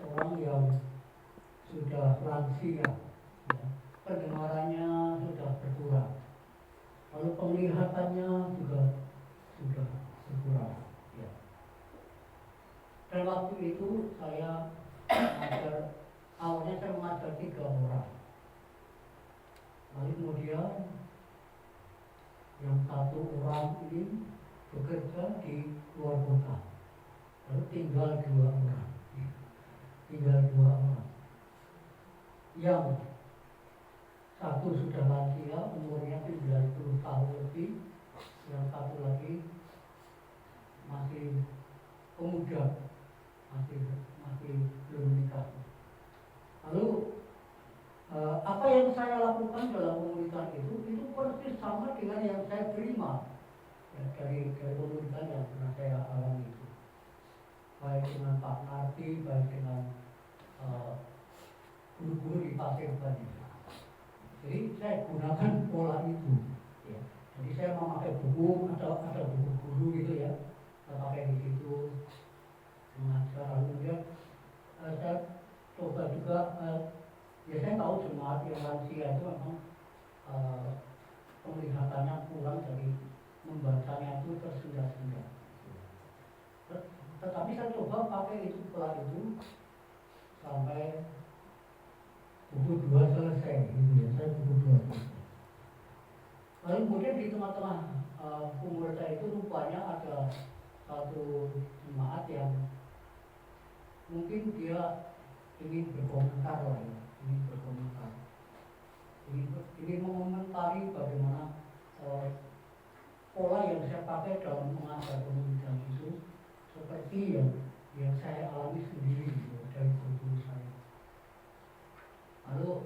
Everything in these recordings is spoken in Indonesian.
orang yang sudah lansia, ya, pendengarannya sudah berkurang, lalu penglihatannya juga sudah berkurang. Ya. Dan waktu itu saya awalnya saya mengajar 3 orang, lalu kemudian yang 1 orang ini bekerja di luar kota, lalu tinggal 2 orang, yang 1 sudah lansia, umurnya 90 tahun lebih, yang 1 lagi masih pemuda, masih belum menikah. Lalu apa yang saya lakukan dalam komunitas itu persis sama dengan yang saya terima, ya, dari komunitas yang pernah saya alami itu, baik dengan Pak Narti, baik dengan guru-guru di Pasir Bani. Jadi saya gunakan pola itu, ya. Jadi saya memakai buku, ada buku guru gitu ya, saya pakai di situ mengajar. Lalu kemudian saya coba juga, ya saya tahu jemaat yang lansia itu memang penglihatannya kurang, jadi membacanya itu tersendat-sendat. Tetapi saya coba pakai itu pola itu sampai buku 2 selesai, gitu ya. Saya buku 2. Lalu kemudian di tengah-tengah umur saya itu rupanya ada 1 jemaat yang mungkin dia ingin berkomentar lah ya, ingin mengomentari bagaimana pola yang saya pakai dalam mengajar komunitas itu seperti yang saya alami sendiri gitu, dari guru saya. Lalu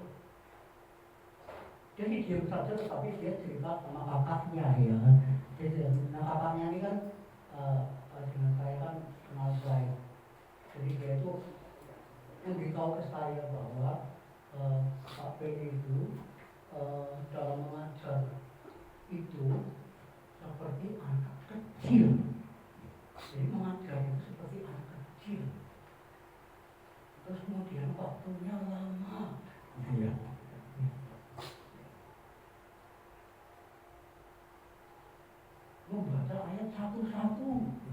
dia diam saja, tetapi dia cerita sama kakaknya ya. Nah kakaknya ini kan dengan saya kan kenal baik. Jadi dia itu memberitahu ke saya bahwa Pak Beni itu dalam mengajar itu seperti anak kecil. Jadi mengajar itu seperti anak kecil. Terus kemudian waktunya lama. Ya. Membaca ayat satu-satu.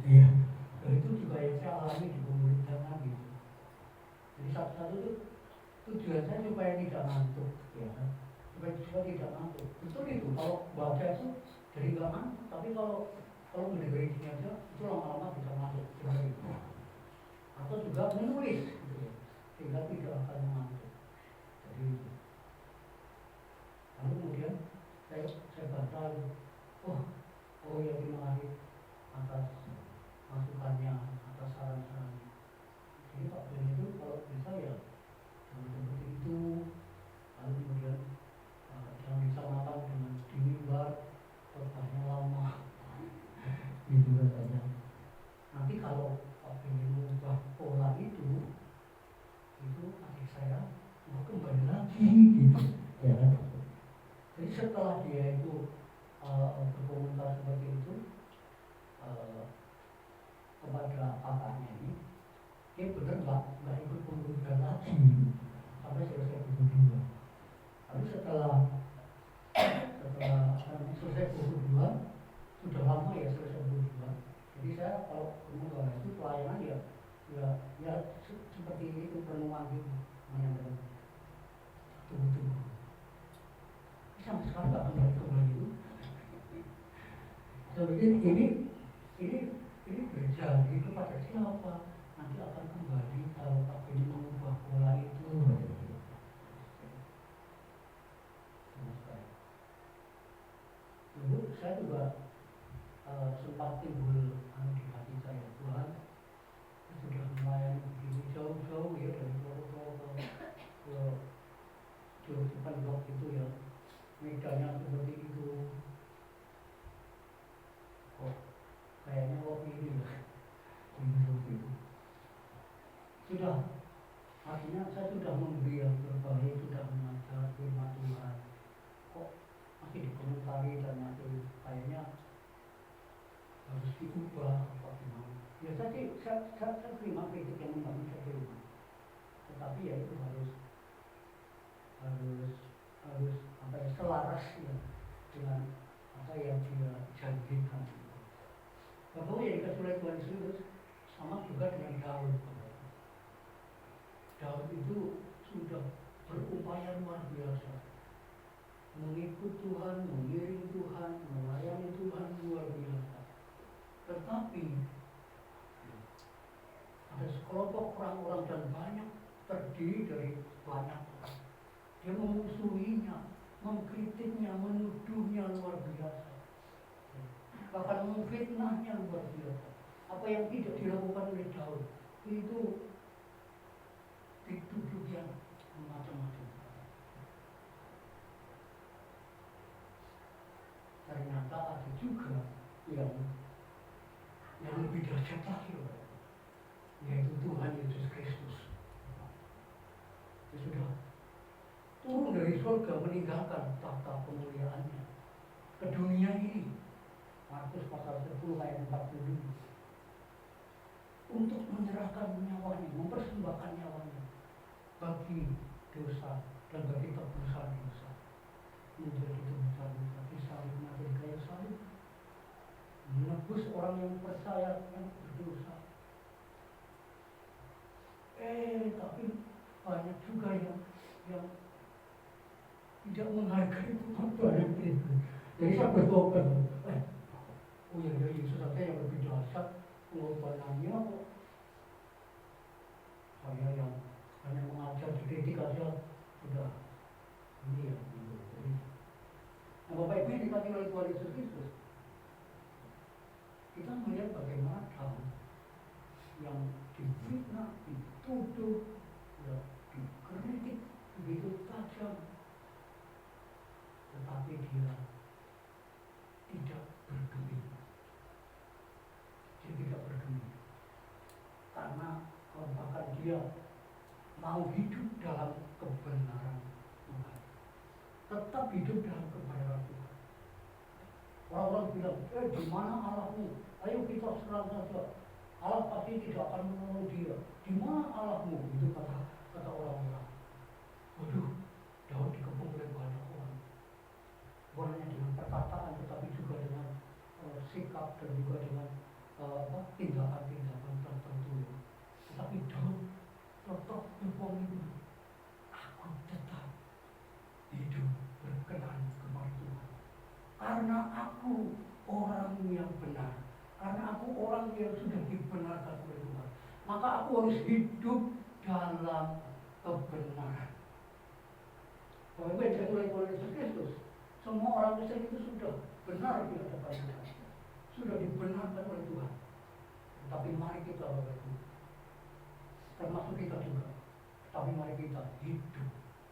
Ya. Dan itu juga yang saya alami di komunitas Nabi. Jadi satu-satu itu tujuan saya supaya tidak ngantuk, ya, supaya tidak ngantuk. Betul itu, kalau baca itu jadi nggak ngantuk, tapi kalau mendengar ini aja itu lama-lama bisa ngantuk. Atau juga menulis, gitu ya, sehingga tidak akan mengantuk. Jadi itu. Lalu kemudian saya baca, oh ya terima kasih atas masukannya, atas saran-sarannya. Jadi Pak Ben itu kalau bisa ya seperti itu. Lalu kemudian jangan disamakan dengan di mimbar khotbahnya lama, gitu saja. Nanti kalau Pak Ben mengubah pola itu adik saya mau kembali lagi, gitu ya kan. Jadi setelah dia itu berkomentar seperti itu kepada kakaknya ini, dia benar nggak ikut pembunuhan lagi sampai selesai buku 2. Lalu setelah selesai buku 2, sudah lama ya selesai buku 2. Jadi saya kalau pembunuhan itu pelayanan ya seperti itu, penemuan gitu, menyambut tunggu. Sampai sekarang nggak kembali itu. Jadi ini berjanji kepada siapa? Nanti akan kembali kalau Pak Beni mengubah pola itu. Dulu saya juga sempat timbul di hati saya, Tuhan sudah melayani begini jauh-jauh ya, dari Purwokerto ke Cipenblok itu ya, medannya seperti itu. Kayaknya ini lah, itu. Sudah, artinya saya sudah memberi yang terbaik, sudah mengajar firman Tuhan. Kok masih dikomentari dan masih kayaknya harus diubah apa gimana? Ya saya terima kritik yang membangun, saya terima. tetapi ya itu harus apa ya, selaras ya dengan apa yang dia janjikan. Bahwa yang dikasih oleh Tuhan Yesus sama juga dengan Daud. Daud itu sudah berupaya luar biasa, mengikut Tuhan, mengiring Tuhan, melayani Tuhan luar biasa. Tetapi ada sekelompok orang-orang dan banyak, terdiri dari banyak orang. Dia memusuhinya, mengkritiknya, menuduhnya luar biasa, bahkan memfitnahnya luar biasa. Apa yang tidak dilakukan oleh Daud itu dituduh yang macam-macam. Ternyata ada juga yang lebih dahsyat lagi, yaitu Tuhan Yesus Kristus. Dia sudah turun dari surga, meninggalkan tahta kemuliaannya ke dunia ini. Markus pasal 10 ayat 45. Untuk menyerahkan nyawanya, mempersembahkan nyawanya bagi dosa dan bagi tebusan dosa, menjadi tebusan dosa, disalib menjadi kayu salib, menebus orang yang percaya yang berdosa. Tapi banyak juga yang tidak menghargai Tuhan itu. Jadi saya bertobat. Oh ya, Yesus saja yang lebih dahsyat pengorbanannya kok. Saya yang hanya mengajar dikritik aja sudah ini ya. Jadi, nah Bapak Ibu yang dikasihi oleh Tuhan Yesus Kristus, kita melihat bagaimana Daud yang difitnah, dituduh, ya, dikritik begitu tajam, tetapi dia tidak bergeming. Dia tidak bergeming karena bahkan dia mau hidup dalam kebenaran Tuhan, tetap hidup dalam kebenaran Tuhan. Orang-orang bilang, di mana Allahmu? Ayo kita serang saja. Allah pasti tidak akan menolong dia. Di mana Allahmu? Itu kata orang-orang. Waduh, Daud dikepung oleh banyak orang. Bukan hanya dengan perkataan, tetapi juga dengan sikap dan juga dengan tindakan-tindakan tertentu. Tetapi Daud tetap berkomitmen, aku tetap hidup berkenan kepada Tuhan. Karena aku orang yang benar, karena aku orang yang sudah dibenarkan oleh Tuhan, maka aku harus hidup dalam kebenaran. Bapak Ibu yang dikasihi oleh Yesus Kristus, semua orang Kristen itu sudah benar di hadapan Tuhan, sudah dibenarkan oleh Tuhan. Tapi mari kita, Bapak Ibu, termasuk kita juga, tapi mari kita hidup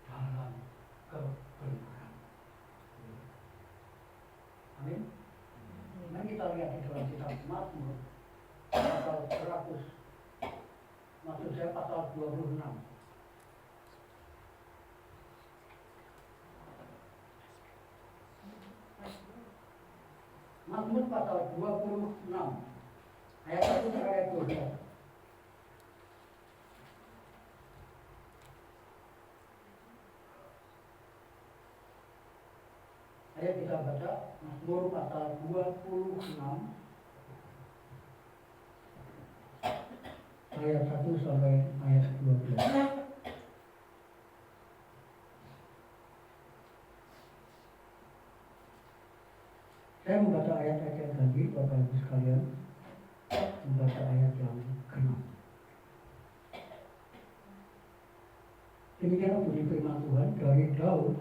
dalam kebenaran. Amin. Mari kita lihat di dalam kitab Mazmur pasal 100, maksud saya pasal 26. Mazmur pasal 26 ayat 1 sampai ayat 12. Ayo kita baca Mazmur pasal 26 ayat 1 sampai ayat 12. Saya membaca ayat-ayat yang tadi, Bapak Ibu sekalian, membaca ayat yang ke-6. Demikianlah bunyi firman Tuhan dari Daud.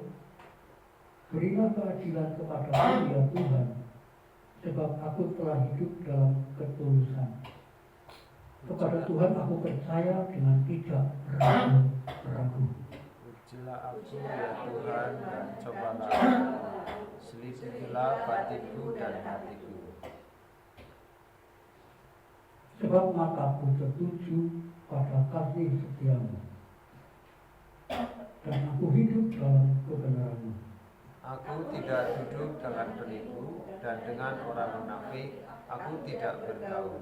Berilah keadilan kepadaku ya Tuhan, sebab aku telah hidup dalam ketulusan. Kepada Tuhan aku percaya dengan tidak ragu-ragu. Ujilah aku ya Tuhan dan cobalah aku, selidikilah batinku dan hatiku. Sebab maka aku tertuju pada kasih setiamu, dan aku hidup dalam kebenaran-Mu. Aku tidak duduk dengan penipu, dan dengan orang munafik aku tidak bergaul.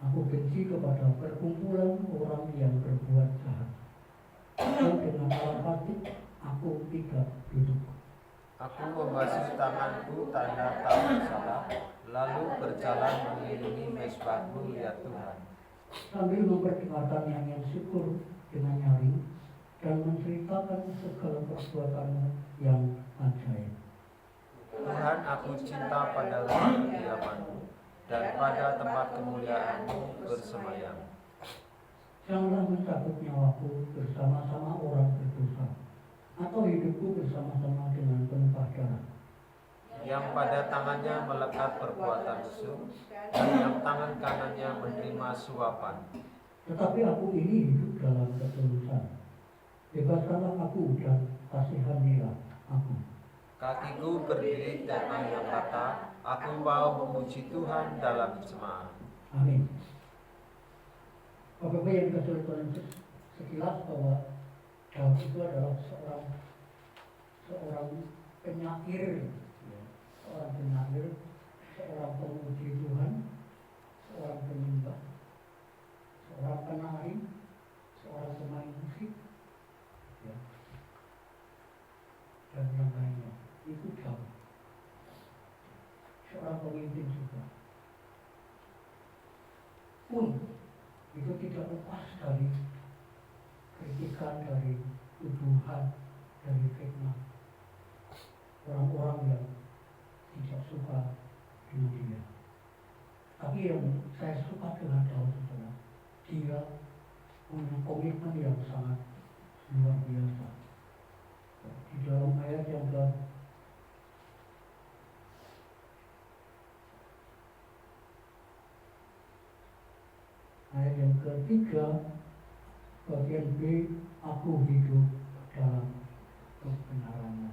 Aku benci kepada perkumpulan orang yang berbuat jahat. dan dengan dalam hati aku tidak duduk. Aku membasuh tanganku tanda tak bersalah, lalu berjalan mengelilingi mezbahmu ya Tuhan. Sambil memperdengarkan nyanyian syukur dengan nyaring dan menceritakan segala perbuatanmu yang ajaib. Tuhan, aku cinta pada rumah kediamanmu dan pada tempat kemuliaanmu bersemayam. Janganlah mencabut nyawaku bersama-sama orang berdosa, atau hidupku bersama-sama dengan penumpah darah, yang pada tangannya melekat perbuatan mesum, dan yang tangan kanannya menerima suapan. Tetapi aku ini hidup dalam ketulusan. Bebaskanlah aku dan kasihanilah aku. Kakiku berdiri di tanah yang rata, aku mau memuji Tuhan dalam jemaah. Amin. Bapak-bapak yang dikasih oleh Tuhan Yesus, sekilas bahwa Daud itu adalah seorang penyair, seorang pemuji Tuhan, seorang penyembah, seorang penari, seorang pemain musik, ya, dan yang lainnya. Itu Daud, seorang pemimpin juga. Pun itu tidak lepas dari kritikan, dari tuduhan, dari fitnah orang-orang yang tidak suka dengan dia. Tapi yang saya suka dengan Daud adalah dia punya komitmen yang sangat luar biasa. Di dalam ayat yang ketiga, bagian B, aku hidup dalam kebenarannya.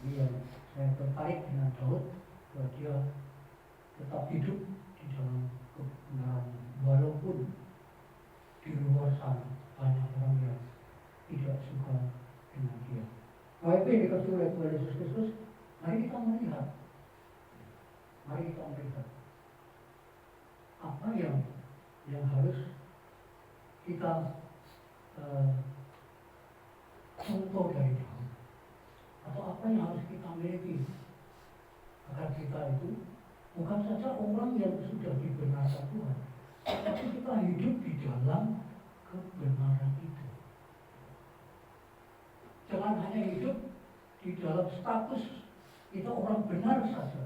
Ini yang saya tertarik dengan Daud, bahwa dia tetap hidup di dalam kebenaran, walaupun di luar sana banyak orang yang tidak suka dengan dia. Nah, itu yang dikasih oleh Tuhan Yesus Kristus. Mari kita melihat apa yang harus kita contoh dari Daud, atau apa yang harus kita miliki agar kita itu bukan saja orang yang sudah dibenarkan Tuhan, tapi kita hidup di dalam kebenaran itu. Jangan hanya hidup di dalam status kita orang benar saja.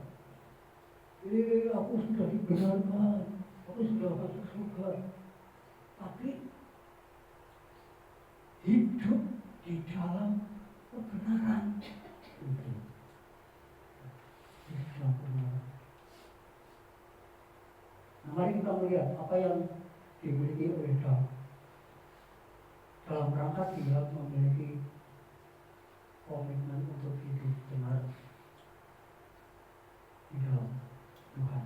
Aku sudah dibenarkan, aku sudah masuk surga. Tapi hidup di dalam kebenaran itu. Di dalam kebenaran. Nah, mari kita melihat apa yang dimiliki oleh Daud. Dalam rangka dia memiliki komitmen untuk hidup benar di dalam Tuhan.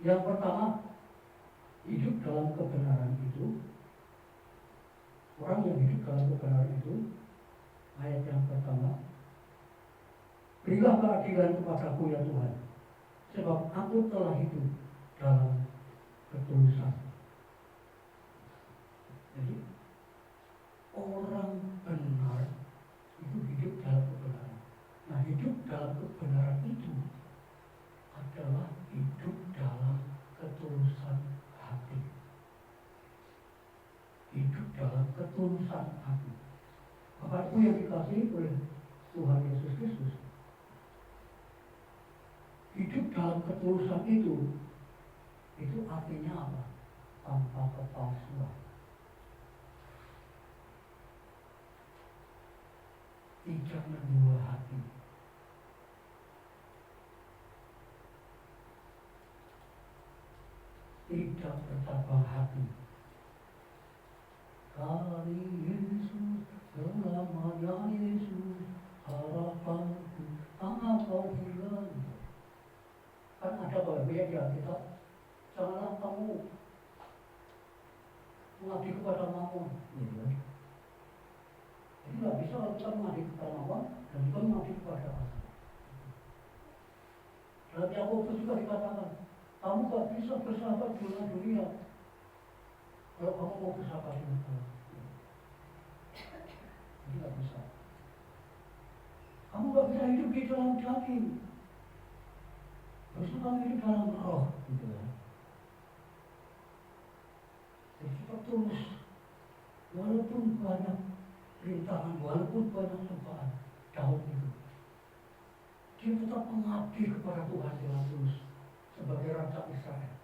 Yang pertama, hidup dalam kebenaran itu, orang yang hidup dalam kebenaran itu, ayat yang pertama, berilah keadilan kepadaku ya Tuhan, sebab aku telah hidup dalam ketulusan. Jadi orang benar itu hidup dalam kebenaran. Nah, hidup dalam kebenaran itu adalah hidup dalam ketulusan hati. Hidup dalam ketulusan hati. Bapakku yang dikasihi oleh Tuhan Yesus Kristus, hidup dalam ketulusan itu artinya apa? Tanpa kepalsuan. Tidak mendua hati. Tidak bercabang hati. Kali Yesus, selamanya Yesus, harapanku, engkau hilang. Kan ada bagian yang kita, janganlah kamu mengabdi kepada Mammon. Jadi tidak bisa kalau kita mengabdi kepada Mammon dan juga mengabdi kepada Allah. Dalam Yakobus juga dikatakan, kamu gak bisa bersahabat dengan dunia. Kalau kamu mau bersahabat dengan Allah, jadi nggak bisa. Kamu nggak bisa hidup di dalam daging. Harus kamu hidup dalam roh, gitu ya. Jadi kita terus, walaupun banyak rintangan, walaupun banyak cobaan, Daud itu, dia tetap mengabdi kepada Tuhan dengan tulus sebagai raja Israel.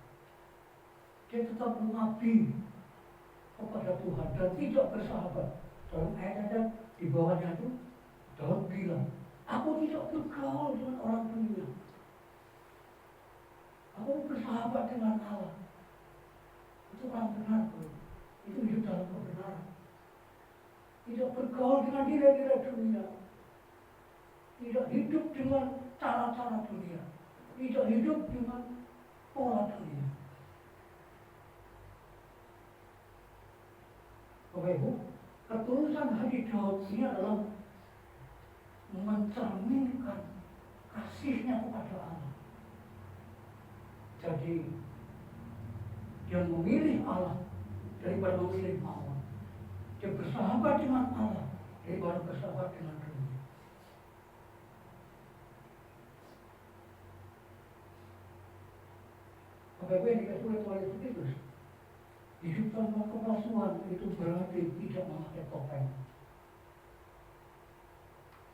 Dia tetap mengabdi kepada Tuhan dan tidak bersahabat. Dalam ayat-ayat di bawahnya itu, Daud bilang, aku tidak bergaul dengan orang dunia. Aku bersahabat dengan Allah. Itu orang benar, bro. Itu hidup dalam kebenaran. Tidak bergaul dengan nilai-nilai dunia. Tidak hidup dengan cara-cara dunia. Tidak hidup dengan pola dunia. Bapak Ibu, ketulusan hati Daud ini adalah mencerminkan kasihnya kepada Allah. Jadi dia memilih Allah daripada memilih mammon. Dia bersahabat dengan Allah daripada bersahabat dengan dunia. Bapak Ibu yang dikasih oleh Tuhan Yesus Kristus, hidup tanpa kepalsuan itu berarti tidak memakai topeng.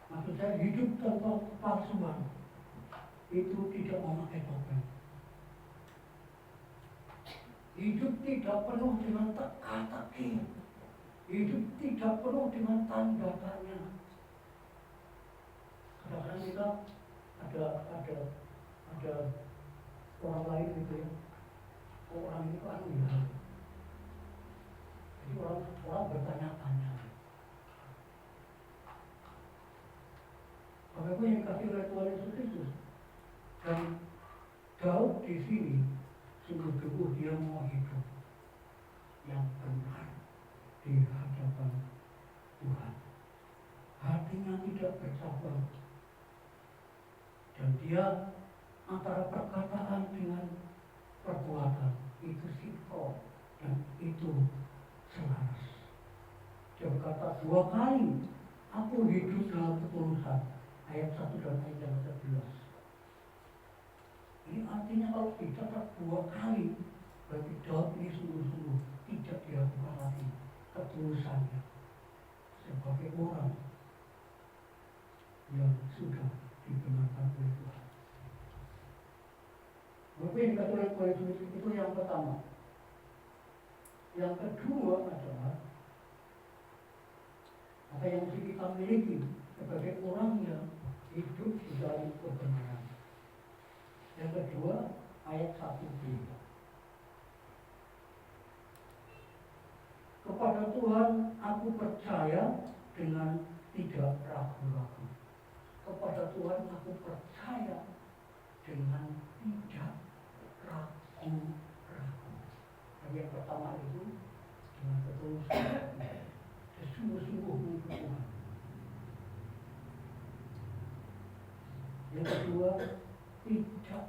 Maksud saya hidup tanpa kepalsuan itu tidak memakai topeng. Hidup tidak penuh dengan teka-teki. Hidup tidak penuh dengan tanda tanya. Kadang-kadang kita ada orang lain gitu ya. Orang ini kan ya. Jadi orang bertanya-tanya. Bapak Ibu yang dikasih oleh Tuhan Yesus Kristus, dan Daud di sini sungguh-sungguh dia mau hidup yang benar di hadapan Tuhan. Hatinya tidak bercabang, dan dia antara perkataan dengan perbuatan itu sinkron dan itu selaras. Dia berkata 2 kali, aku hidup dalam ketulusan. Ayat 1 dan ayat 11. Ini artinya kalau dicatat 2 kali, berarti Daud ini sungguh-sungguh tidak diragukan lagi ketulusannya sebagai orang yang sudah dibenarkan oleh Tuhan. Bapak yang dikatakan oleh Tuhan itu yang pertama. Yang kedua adalah apa yang mesti kita miliki sebagai orang yang hidup di dalam kebenaran. Yang kedua, ayat 1b. Kepada Tuhan aku percaya dengan tidak ragu-ragu. Kepada Tuhan aku percaya dengan tidak ragu-ragu. Yang pertama itu dengan ketulusan, sesungguh-sungguh mengikut Tuhan. Yang kedua, tidak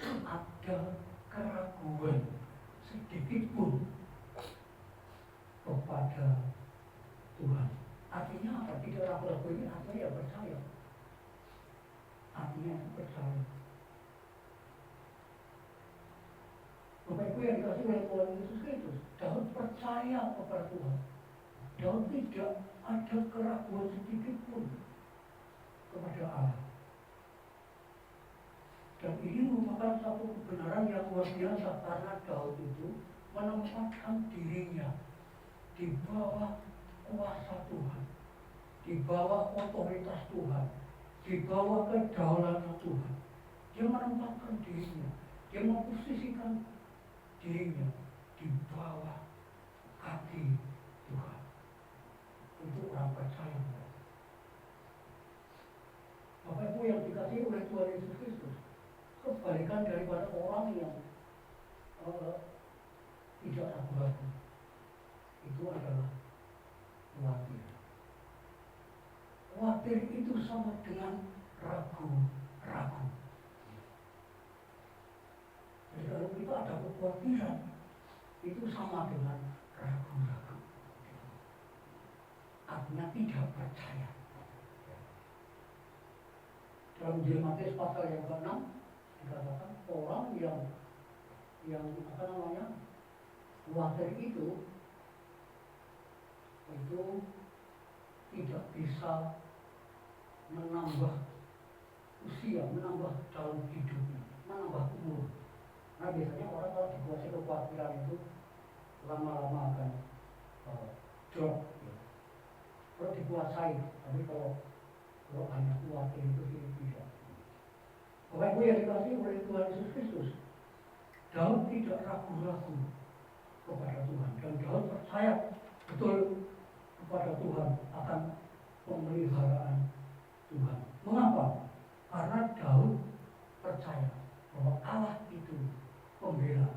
ada keraguan sedikit pun kepada Tuhan. Artinya apa? Tidak ragu-ragu ini artinya ya percaya. Artinya percaya. Bapak Ibu yang dikasih oleh Tuhan Yesus Kristus, Daud percaya kepada Tuhan. Daud tidak ada keraguan sedikit pun kepada Allah. Dan ini merupakan satu kebenaran yang luar biasa karena Daud itu menempatkan dirinya di bawah kuasa Tuhan, di bawah otoritas Tuhan, di bawah kedaulatan Tuhan. Dia menempatkan dirinya, dia memposisikan dirinya di bawah kaki Tuhan. Untuk orang percaya. Bapak Ibu yang dikasihi oleh Tuhan Yesus Kristus, kebalikan daripada orang yang tidak ragu-ragu, itu adalah khawatir. Khawatir itu sama dengan ragu-ragu. Jadi kalau kita ada kekhawatiran, itu sama dengan ragu-ragu. Artinya tidak percaya. Dalam Injil Matius pasal yang ke-6 dikatakan orang yang khawatir itu tidak bisa menambah usia, menambah dalam hidupnya, menambah umur. Nah biasanya orang kalau dikuasai kekhawatiran itu lama-lama akan drop. Ya. Kalau dikuasai, tapi kalau hanya khawatir itu tidak. Bapak Ibu yang dikasihi oleh Tuhan Yesus Kristus, Daud tidak ragu-ragu kepada Tuhan dan Daud percaya betul kepada Tuhan akan pemeliharaan Tuhan. Mengapa? Karena Daud percaya bahwa Allah itu pembela.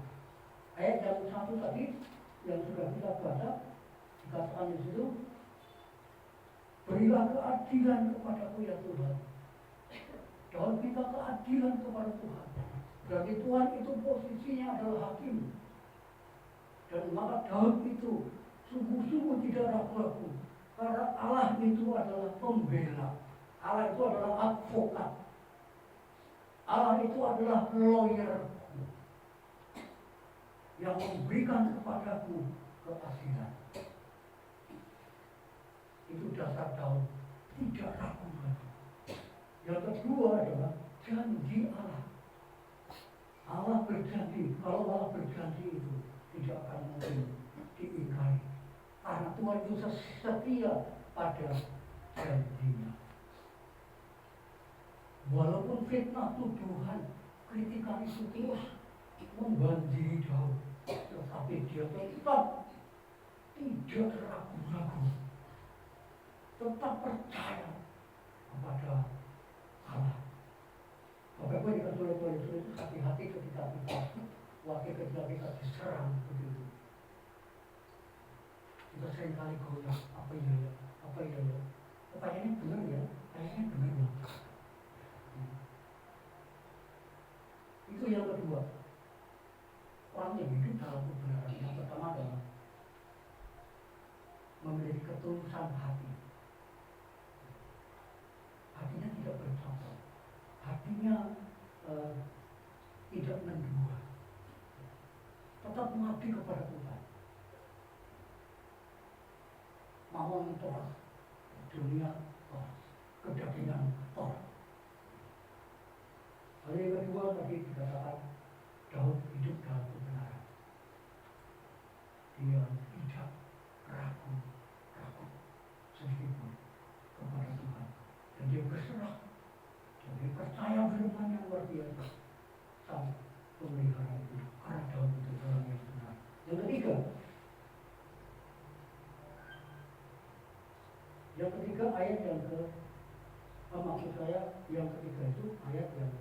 Ayat yang satu tadi yang sudah kita baca dikatakan di situ, berilah keadilan kepadaku ya Tuhan. Daud minta keadilan kepada Tuhan. Berarti Tuhan itu posisinya adalah hakim. Dan maka Daud itu sungguh-sungguh tidak ragu-ragu. Karena Allah itu adalah pembela. Allah itu adalah advokat. Allah itu adalah lawyer yang memberikan kepadaku keadilan. Itu dasar Daud, tidak ragu-ragu. Yang kedua adalah janji Allah. Allah berjanji, kalau Allah berjanji itu tidak akan mungkin diingkari. Karena Tuhan itu setia pada janjinya. Walaupun fitnah, tuduhan, kritikan itu terus membanjiri Daud, tetapi dia tetap tidak ragu-ragu, tetap percaya kepada Allah. Bapak Ibu dikasih oleh Tuhan Yesus itu hati-hati ketika kita diserang begitu. Kita seringkali goyah, apa ya? Pertanyaannya benar ya? Kayaknya benar ya. Itu yang kedua. Orang yang hidup dalam kebenaran yang pertama adalah memiliki ketulusan hati. Hatinya tidak bercampur. Hatinya tidak mendua. Tetap mengabdi kepada Tuhan. Mamon tolak, dunia tolak, kedagingan tolak. Hal yang kedua tadi dikatakan Daud hidup dalam kebenaran. Dia tidak ragu sedikit pun kepada Tuhan. Dan dia berserah. Dan dia percaya firman yang luar biasa. Sang pemelihara itu. Karena Daud itu orang yang benar. Yang ketiga. Ayat yang maksud saya yang ketiga itu ayat yang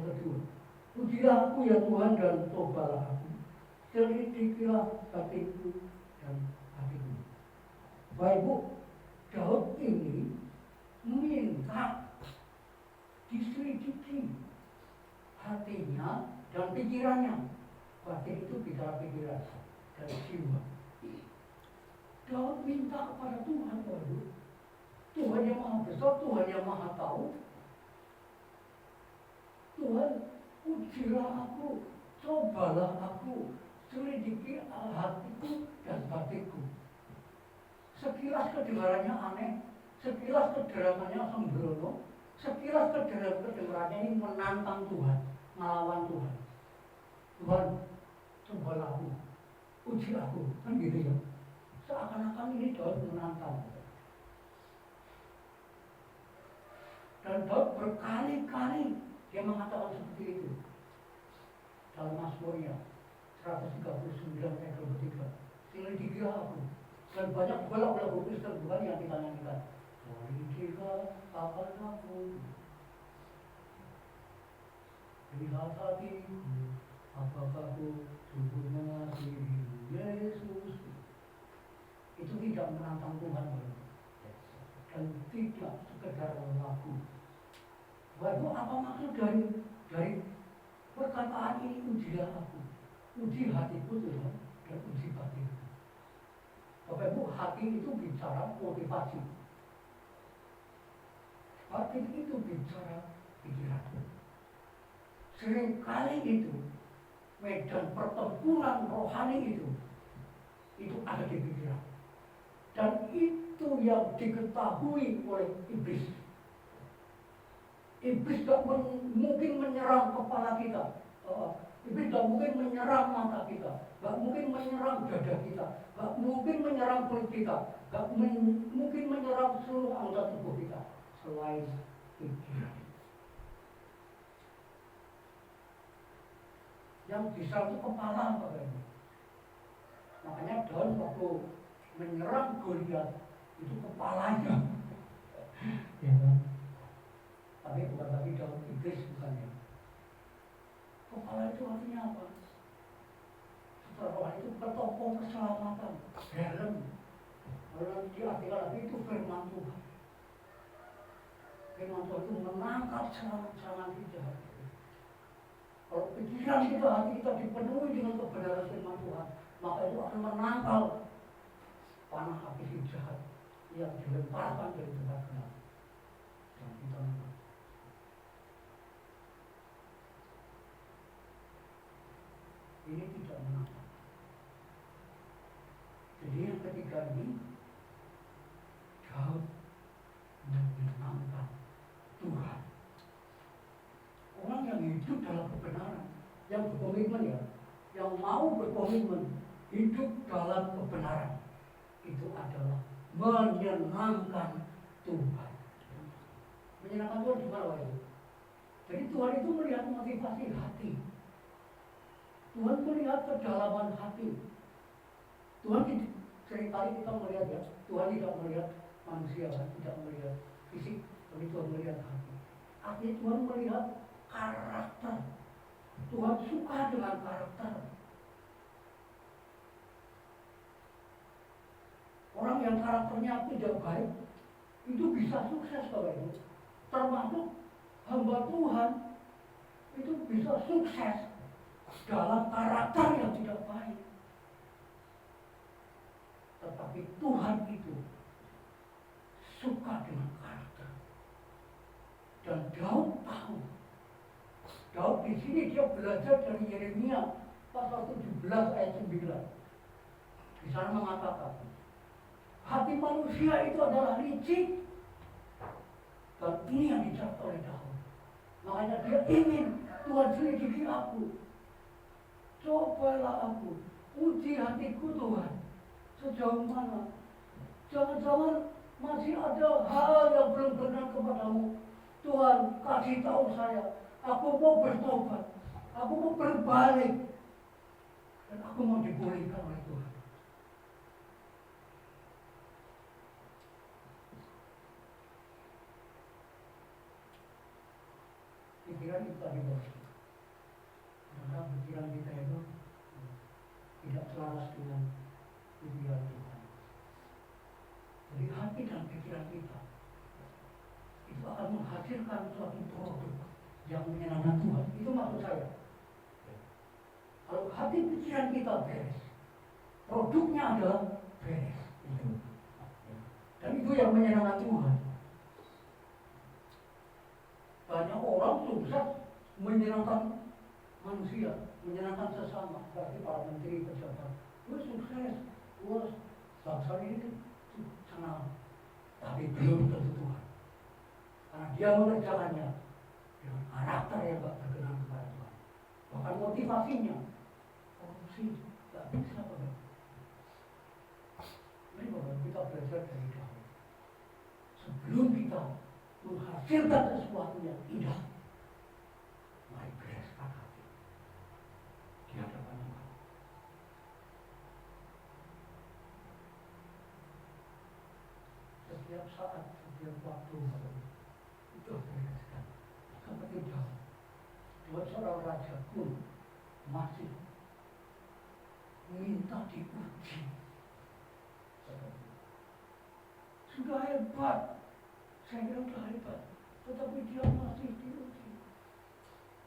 kedua. Pujilah aku ya Tuhan dan tobalah aku. Selidikilah batinku dan hatiku. Baik Bu, Daud ini minta diselidiki hatinya dan pikirannya. Batin itu bicara pikiran dan jiwa. Daud minta kepada Tuhan, waduh. Tuhan yang maha besar, Tuhan yang maha tahu. Tuhan, ujilah aku, cobalah aku, selidiki hatiku dan batinku. Sekilas kedengarannya aneh, sekilas kedengarannya sembrono, sekilas kedengarannya ini menantang Tuhan, melawan Tuhan. Tuhan, cobalah aku, uji aku, kan gitu ya. Seakan-akan ini Daud menantang. Dan Daud berkali-kali dia mengatakan seperti itu. Dalam Mazmurnya 139 ayat 23. Selidikilah aku. Dan banyak lagu Kristen bukan yang kita nyanyikan. Selidikilah akan aku. Lihat hatiku, apakah aku sungguh mengasihi Yesus. Itu tidak menantang Tuhan dan tidak sekedar lagu. Lalu apa maksud dari perkataan ini ujilah aku, uji hatiku Tuhan, dan uji batinku. Bapak Ibu, hati itu bicara motivasi, hati itu bicara pikiran. Seringkali itu medan pertempuran rohani itu ada di pikiran, dan itu yang diketahui oleh iblis. Iblis gak mungkin menyerang kepala kita, iblis gak mungkin menyerang mata kita, gak mungkin menyerang dada kita, gak mungkin menyerang perut kita, gak mungkin menyerang seluruh anggota tubuh kita selain pikiran. Yang diserang itu kepala, Bapak Ibu. Makanya Daud waktu menyerang Goliat itu kepalanya, ya kan? Tapi bukan lagi Daud, iblis bukannya. Kepala itu artinya apa? Setelah itu ketopong keselamatan, helm. Kalau diartikan lagi itu firman Tuhan. Firman Tuhan itu menangkap serangan-serangan kita. Kalau pikiran kita, hati kita dipenuhi dengan kebenaran firman Tuhan, maka itu akan menangkal panah api si jahat yang dilemparkan dari tempat benar. Dan kita menang. Ini tidak menangkap. Jadi yang ketiga ini, Daud menyenangkan Tuhan. Orang yang hidup dalam kebenaran, yang berkomitmen ya, yang mau berkomitmen hidup dalam kebenaran, itu adalah menyenangkan Tuhan. Menyenangkan Tuhan di mana ya? Jadi Tuhan itu melihat motivasi hati. Tuhan melihat kedalaman hati. Tuhan seringkali kita melihat ya, Tuhan tidak melihat manusia kan, tidak melihat fisik, tapi Tuhan melihat hati. Artinya Tuhan melihat karakter. Tuhan suka dengan karakter. Orang yang karakternya tidak baik itu bisa sukses Bapak Ibu. Termasuk hamba Tuhan itu bisa sukses dalam karakter yang tidak baik. Tetapi Tuhan itu suka dengan karakter. Dan Daud tahu. Daud di sini dia belajar dari Yeremia pasal 17 ayat 9. Di sana mengatakan, hati manusia itu adalah licik. Dan ini yang dicatat oleh Daud. Makanya dia ingin Tuhan selidiki aku. Cobalah aku, uji hatiku Tuhan. Sejauh mana? Jangan-jangan masih ada hal yang belum benar kepadamu. Tuhan, kasih tahu saya. Aku mau bertobat. Aku mau berbalik. Dan aku mau dipulihkan oleh Tuhan. Pikiran itu tadi bos. Karena pikiran kita itu tidak selaras dengan pikiran Tuhan. Jadi hati dan pikiran kita itu akan menghasilkan suatu produk yang menyenangkan Tuhan. Itu maksud saya. Kalau hati pikiran kita beres, produknya adalah beres. Dan itu yang menyenangkan Tuhan. Banyak orang sukses menyenangkan manusia, menyenangkan sesama, berarti para menteri, pejabat. Sukses, bangsa ini senang, tapi belum tentu Tuhan. Karena dia mengerjakannya dengan karakter yang gak berkenan kepada Tuhan. Bahkan motivasinya korupsi, gak bisa Bapak. Ini Bapak kita belajar dari Daud. Sebelum kita menghasilkan sesuatu yang indah, mari bereskan hati di hadapan Tuhan. Setiap saat, setiap waktu itu bereskan. Seperti Daud, seorang raja pun masih minta diuji. Sudah hebat, saya kira sudah hebat, tetapi dia masih diuji.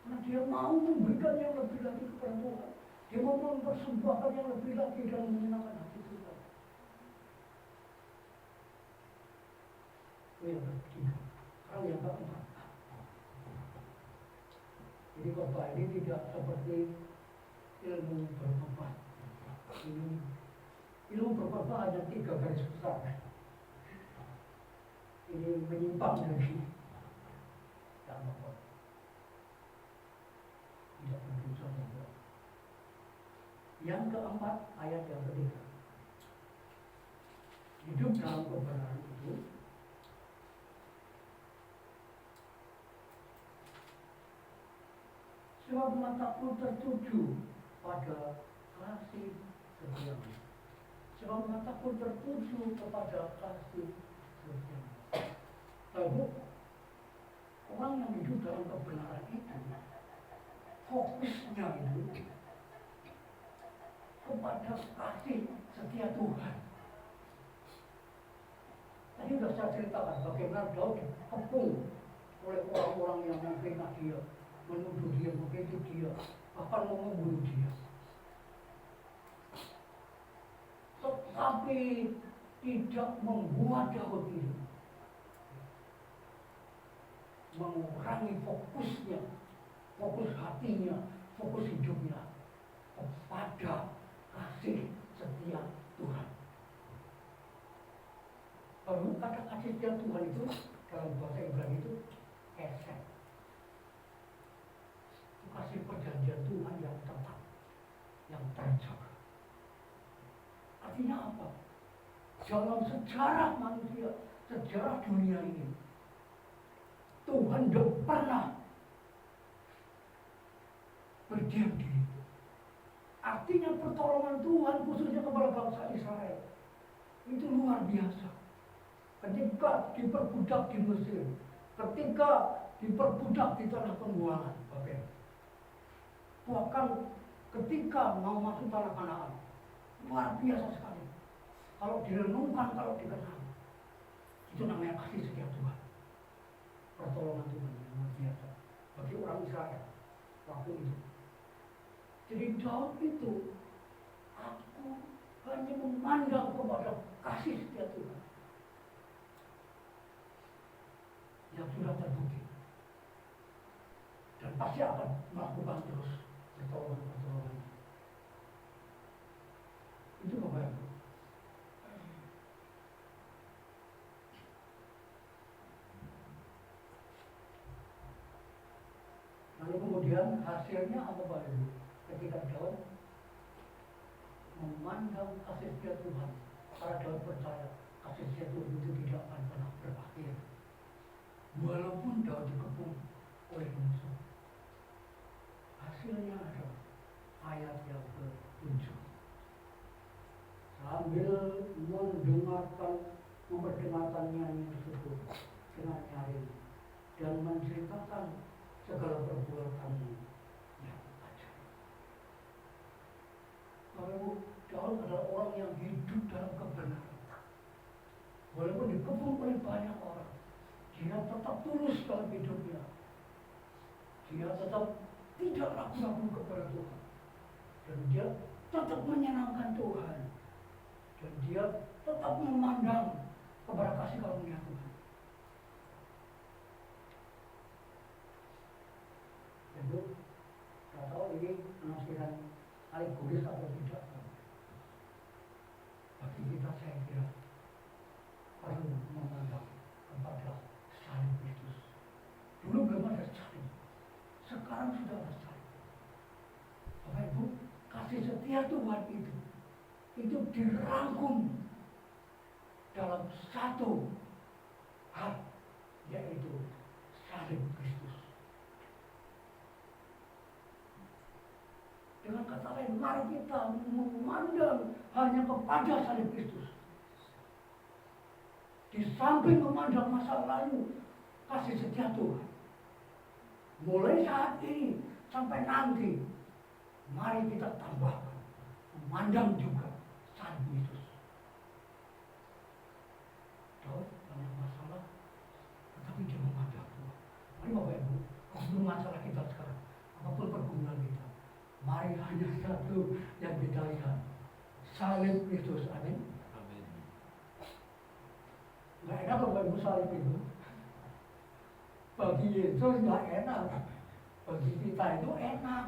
Karena dia mau memberikan yang lebih lagi kepada Tuhan. Dia mau mempersembahkan yang lebih lagi dan menyenangkan hati Tuhan. Itu yang ketiga. Hal yang keempat. Jadi khotbah ini tidak seperti ilmu berkhotbah. Ilmu berkhotbah hanya 3 garis besar. Ini menyimpang dari tidak apa-apa. Tidak berdosa juga. Yang keempat, ayat yang ketiga. Hidup dalam kebenaran itu sebab mataku tertuju pada kasih setiamu. Sebab mataku tertuju kepada kasih setiamu. Lalu orang yang hidup dalam kebenaran itu fokusnya itu kepada kasih setia Tuhan. Tadi sudah saya ceritakan bagaimana Daud dikepung oleh orang-orang yang memfitnah dia, menuduh dia, begitu dia, bahkan mau membunuh dia. Tetapi tidak membuat Daud itu mengurangi fokusnya, fokus hatinya, fokus hidupnya kepada kasih setia Tuhan. Lalu kata kasih setia Tuhan itu dalam bahasa Ibrani itu esek. Itu kasih perjanjian Tuhan yang tetap, yang terjaga. Artinya apa? Dalam sejarah manusia, sejarah dunia ini, Tuhan tidak pernah berdiam diri. Artinya pertolongan Tuhan khususnya kepada bangsa Israel itu luar biasa. Ketika diperbudak di Mesir, ketika diperbudak di tanah pembuangan, bahkan ketika mau masuk tanah Kanaan, luar biasa sekali. Kalau direnungkan, kalau dikenal, itu namanya kasih setia Tuhan. Pertolongan Tuhan yang luar biasa bagi orang Israel waktu itu. Jadi Daud itu, aku hanya memandang kepada kasih setia Tuhan yang sudah terbukti dan pasti akan melakukan terus pertolongan. Itu Bapak. Lalu kemudian hasilnya apa Pak Ibu? Ketika Daud memandang kasih setia Tuhan, para Daud percaya kasih setia Tuhan itu tidak akan pernah berakhir. Walaupun Daud dikepung oleh musuh. Hasilnya adalah ayat yang ke-7. Sambil memperdengarkan nyanyi tersebut dengan nyaring dan menceritakan segala perbuatanmu yang ajaib. Kalau Daud adalah orang yang hidup dalam kebenaran. Walaupun dikepung oleh banyak orang, dia tetap tulus dalam hidupnya. Dia tetap tidak ragu-ragu kepada Tuhan. Dan dia tetap menyenangkan Tuhan. Dan dia tetap memandang kepada kasih karunia Tuhan. Jadi, tidak tahu ini penafsiran alegoris atau tidak. Bagi kita saya kira perlu memandang kepada salib Kristus. Dulu belum ada salib, sekarang sudah ada salib. Bapak Ibu, kasih setia Tuhan itu dirangkum dalam satu hal, yaitu salib Kristus. Dengan kata lain, mari kita memandang hanya kepada salib Kristus. Di samping memandang masa lalu, kasih setia Tuhan. Mulai saat ini sampai nanti, mari kita tambahkan, memandang juga salib Kristus. Daud banyak masalah, tetapi dia memandang Tuhan. Mari Bapak Ibu, sebelum masalah kita sekarang, hanya satu yang kita lihat, salib Kristus. Amin. Amin. Nggak enak kalau Ibu salib itu. Bagi Yesus nggak enak, bagi kita itu enak.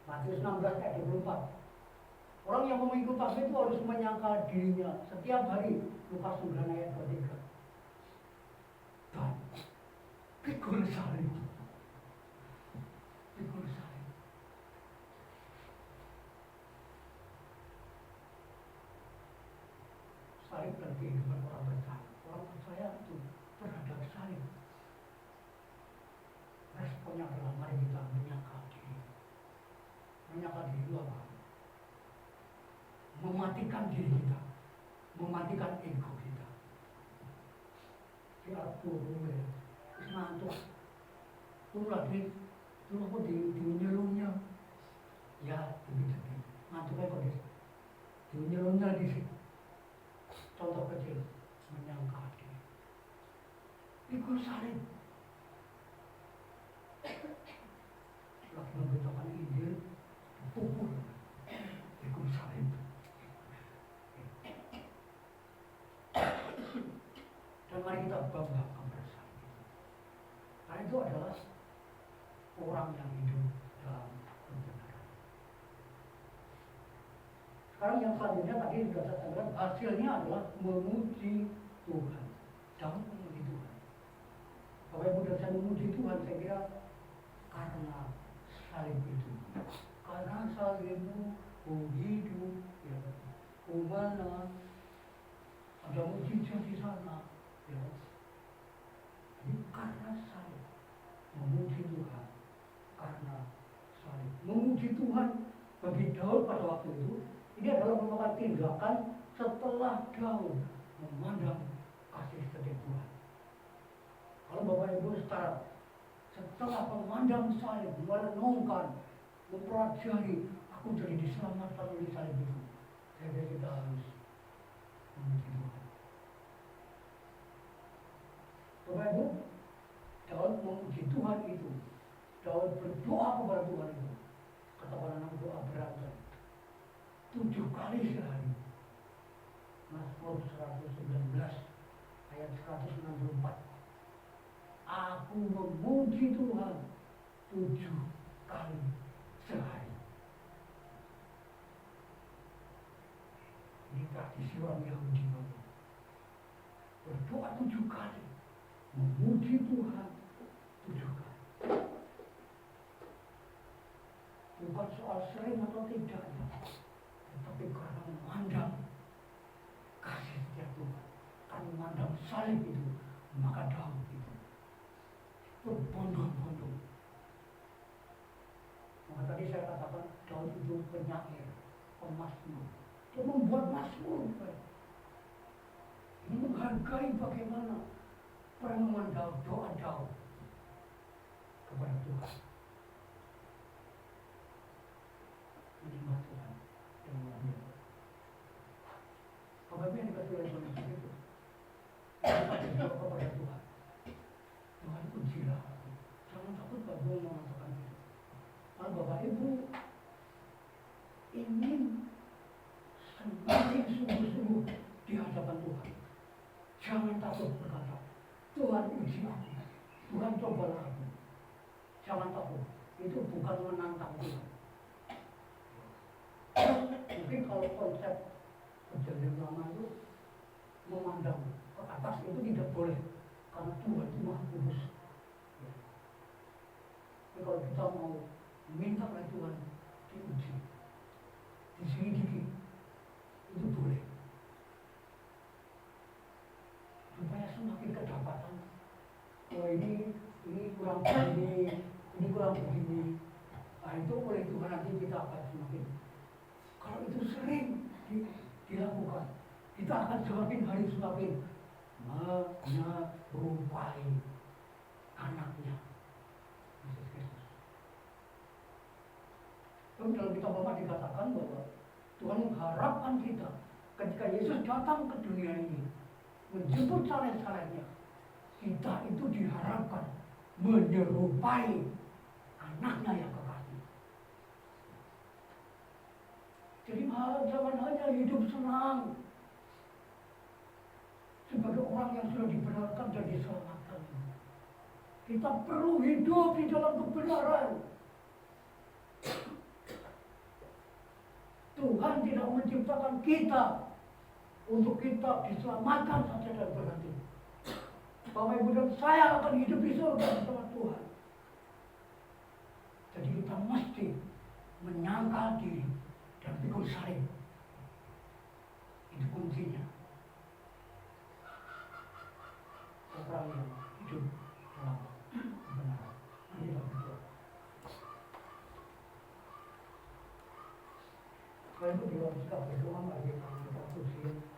Matius 16 ayat 24. Orang yang mengikut aku itu harus menyangkal dirinya setiap hari. Lukas 9 ayat 23. Dan pikul salib. Pikul salib. Salib dan kehidupan orang percaya. Orang percaya itu terhadap salib. Responnya adalah mari kita menyangkal diri. Menyangkal diri itu apa? Mematikan diri kita, mematikan ego kita. Kita boleh ngantuk, tuh lagi, tuh aku di nyelungnya, ya begitu. Ngantuknya kok di nyelungnya di sini. Contoh kecil, menyangkal diri. Ikut salib. Lagi memberitakan Injil, pukul, ikut salib. Dan mari kita bangga kepada salib itu. Karena itu adalah orang yang hidup dalam kebenaran. Sekarang yang selanjutnya tadi sudah saya katakan, hasilnya adalah memuji Tuhan. Dalam memuji Tuhan. Bapak Ibu dan saya memuji Tuhan, saya kira karena salib itu. Karena salibmu, hidup, ya, mana ada mujizat di sana, ya. Jadi karena salib, memuji Tuhan, karena salib, memuji Tuhan bagi Daud pada waktu itu, ini adalah merupakan tindakan setelah Daud memandang kasih setia Tuhan. Kalau Bapak Ibu setelah memandang salib, merenungkan, mempelajari, aku jadi diselamatkan oleh salib itu. Jadi kita harus memuji Tuhan. Bapak Ibu, Daud memuji Tuhan itu. Daud berdoa kepada Tuhan itu. Kata para anak doa berantai 7 kali sehari. Mazmur 119 ayat 164. Aku memuji Tuhan 7 kali sehari. Ini tradisi orang Yahudi. Berdoa 7 kali, memuji Tuhan 7 kali. Bukan soal sering atau tidaknya, tetapi karena memandang kasih setia Tuhan, karena memandang salib itu, maka Daud itu berbondong-bondong. Maka tadi saya katakan Daud itu penyair, pemazmur. Dia membuat mazmur. Ini menghargai bagaimana perenungan Daud, doa Daud kepada Tuhan. Menyembah Tuhan dan memuji. Bapak Ibu yang dikasih oleh Tuhan itu, kita berdoa kepada Tuhan. Tuhan ujilah aku. Jangan takut kalau mengatakan itu. Kalau Bapak Ibu ingin semakin sungguh-sungguh di hadapan Tuhan, jangan takut berkata, Tuhan uji aku, Tuhan cobalah aku. Jangan takut, itu bukan menantang Tuhan. Mungkin kalau konsep perjanjian lama itu memandang ke atas itu tidak boleh, karena Tuhan itu Maha Kudus. Ya. Tapi kalau kita mau minta oleh Tuhan diuji, diselidiki, itu boleh. Supaya semakin kedapatan, oh ini kurang begini, ini kurang begini. Nah itu oleh Tuhan nanti kita akan semakin. Kalau itu sering dilakukan, kita akan semakin hari semakin menyerupai anaknya, Yesus Kristus. Lalu dalam kitab Roma dikatakan bahwa Tuhan mengharapkan kita ketika Yesus datang ke dunia ini menjemput saleh-salehnya, kita itu diharapkan menyerupai anaknya yang kekasih. Jadi jangan hanya hidup senang sebagai orang yang sudah dibenarkan dan diselamatkan. Kita perlu hidup di dalam kebenaran. Tuhan tidak menciptakan kita untuk kita diselamatkan saja dan berhenti. Bapak Ibu dan saya akan hidup di surga bersama Tuhan. Jadi kita mesti menyangkal diri dan pikul salib. Itu kuncinya. Orang yang hidup dalam kebenaran. Mari kita berdoa. Bapak Ibu di dalam sikap berdoa, mari kita kursi.